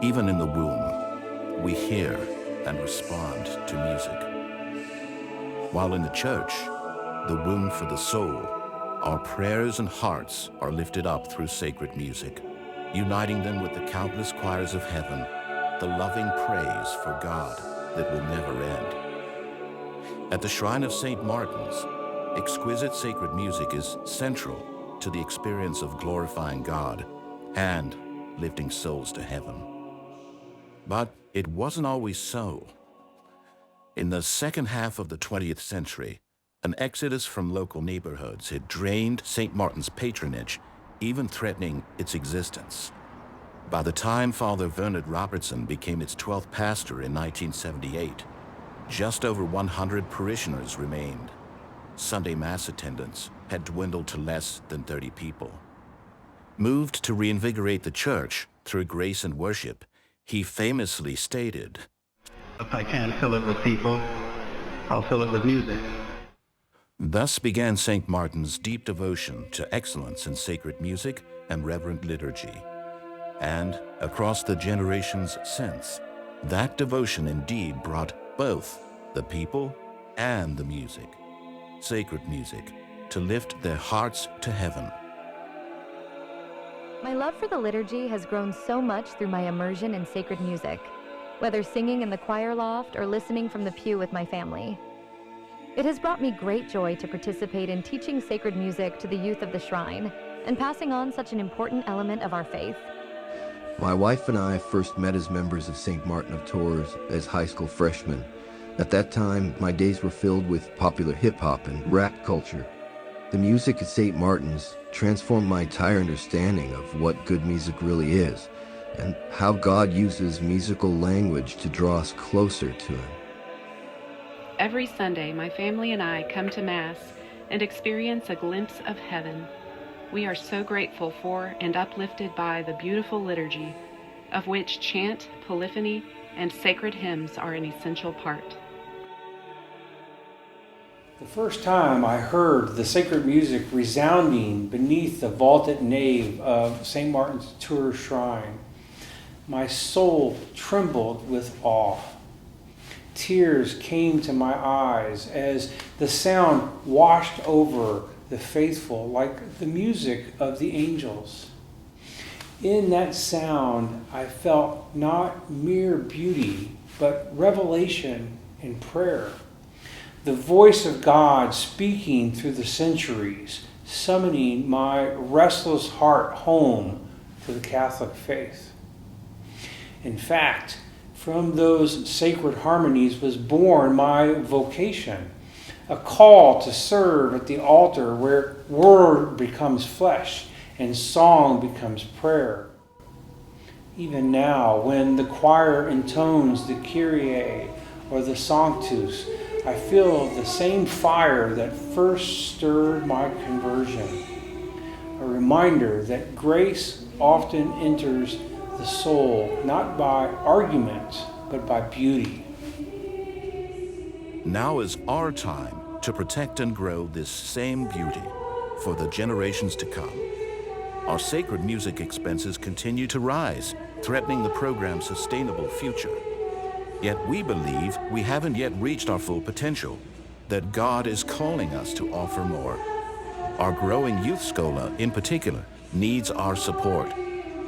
Even in the womb, we hear and respond to music. While in the church, the womb for the soul, our prayers and hearts are lifted up through sacred music, uniting them with the countless choirs of heaven, the loving praise for God that will never end. At the shrine of St. Martin's, exquisite sacred music is central to the experience of glorifying God and lifting souls to heaven. But it wasn't always so. In the second half of the 20th century, an exodus from local neighborhoods had drained St. Martin's patronage, even threatening its existence. By the time Father Bernard Robertson became its 12th pastor in 1978, just over 100 parishioners remained. Sunday Mass attendance had dwindled to less than 30 people. Moved to reinvigorate the church through grace and worship, he famously stated, "If I can't fill it with people, I'll fill it with music." Thus began St. Martin's deep devotion to excellence in sacred music and reverent liturgy. And across the generations since, that devotion indeed brought both the people and the music, sacred music, to lift their hearts to heaven. My love for the liturgy has grown so much through my immersion in sacred music, whether singing in the choir loft or listening from the pew with my family. It has brought me great joy to participate in teaching sacred music to the youth of the shrine and passing on such an important element of our faith. My wife and I first met as members of St. Martin of Tours as high school freshmen. At that time, my days were filled with popular hip-hop and rap culture. The music at St. Martin's transformed my entire understanding of what good music really is and how God uses musical language to draw us closer to Him. Every Sunday, my family and I come to Mass and experience a glimpse of heaven. We are so grateful for and uplifted by the beautiful liturgy, of which chant, polyphony, and sacred hymns are an essential part. The first time I heard the sacred music resounding beneath the vaulted nave of St. Martin's Tours shrine, my soul trembled with awe. Tears came to my eyes as the sound washed over the faithful like the music of the angels. In that sound, I felt not mere beauty, but revelation and prayer. The voice of God speaking through the centuries, summoning my restless heart home to the Catholic faith. In fact, from those sacred harmonies was born my vocation, a call to serve at the altar where word becomes flesh and song becomes prayer. Even now, when the choir intones the Kyrie or the Sanctus, I feel the same fire that first stirred my conversion, a reminder that grace often enters the soul, not by argument, but by beauty. Now is our time to protect and grow this same beauty for the generations to come. Our sacred music expenses continue to rise, threatening the program's sustainable future. Yet we believe we haven't yet reached our full potential, that God is calling us to offer more. Our growing Youth Schola, in particular, needs our support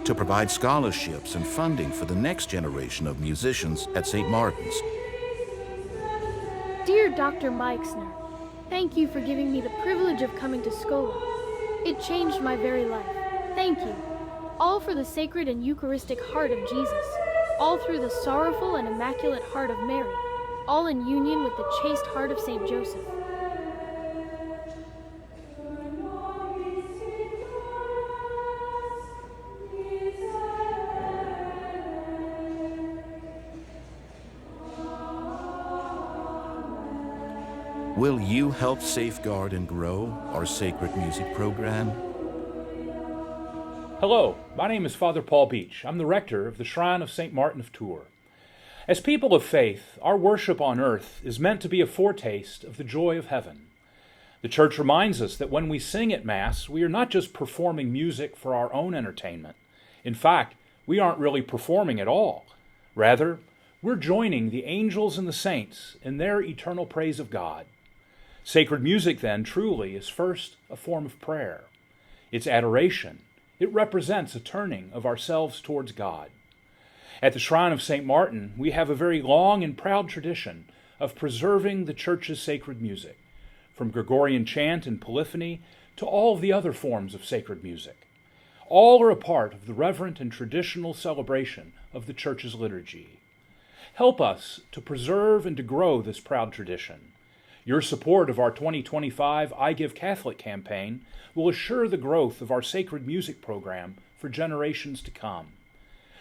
to provide scholarships and funding for the next generation of musicians at St. Martin's. Dear Dr. Meixner, thank you for giving me the privilege of coming to Schola. It changed my very life. Thank you. All for the sacred and Eucharistic heart of Jesus. All through the sorrowful and immaculate heart of Mary. All in union with the chaste heart of St. Joseph. Will you help safeguard and grow our sacred music program? Hello, my name is Father Paul Beach. I'm the rector of the Shrine of St. Martin of Tours. As people of faith, our worship on earth is meant to be a foretaste of the joy of heaven. The Church reminds us that when we sing at Mass, we are not just performing music for our own entertainment. In fact, we aren't really performing at all. Rather, we're joining the angels and the saints in their eternal praise of God. Sacred music, then, truly is first a form of prayer. It's adoration. It represents a turning of ourselves towards God. At the Shrine of St. Martin, we have a very long and proud tradition of preserving the Church's sacred music, from Gregorian chant and polyphony to all of the other forms of sacred music. All are a part of the reverent and traditional celebration of the Church's liturgy. Help us to preserve and to grow this proud tradition. Your support of our 2025 iGive Catholic campaign will assure the growth of our sacred music program for generations to come.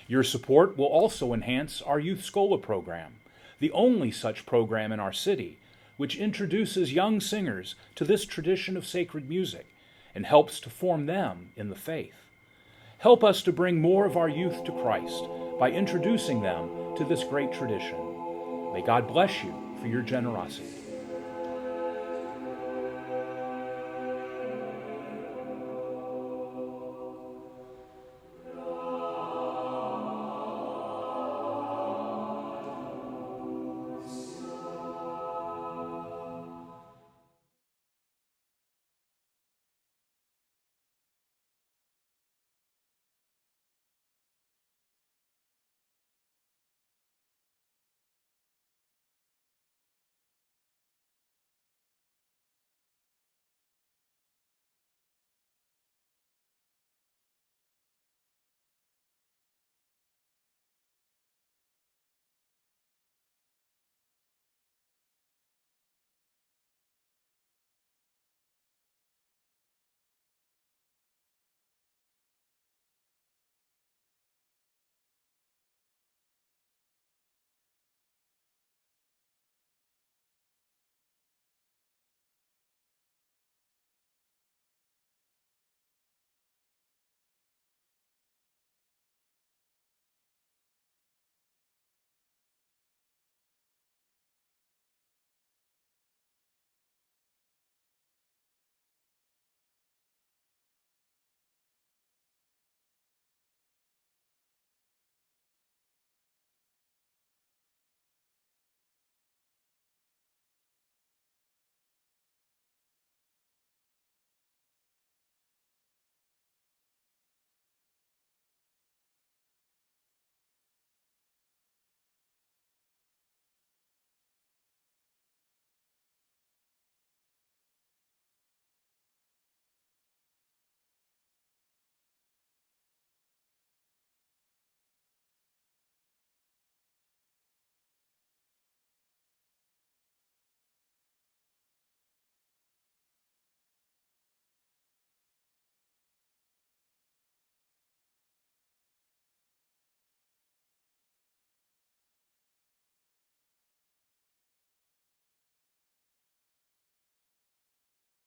Your support will also enhance our Youth Schola program, the only such program in our city, which introduces young singers to this tradition of sacred music and helps to form them in the faith. Help us to bring more of our youth to Christ by introducing them to this great tradition. May God bless you for your generosity.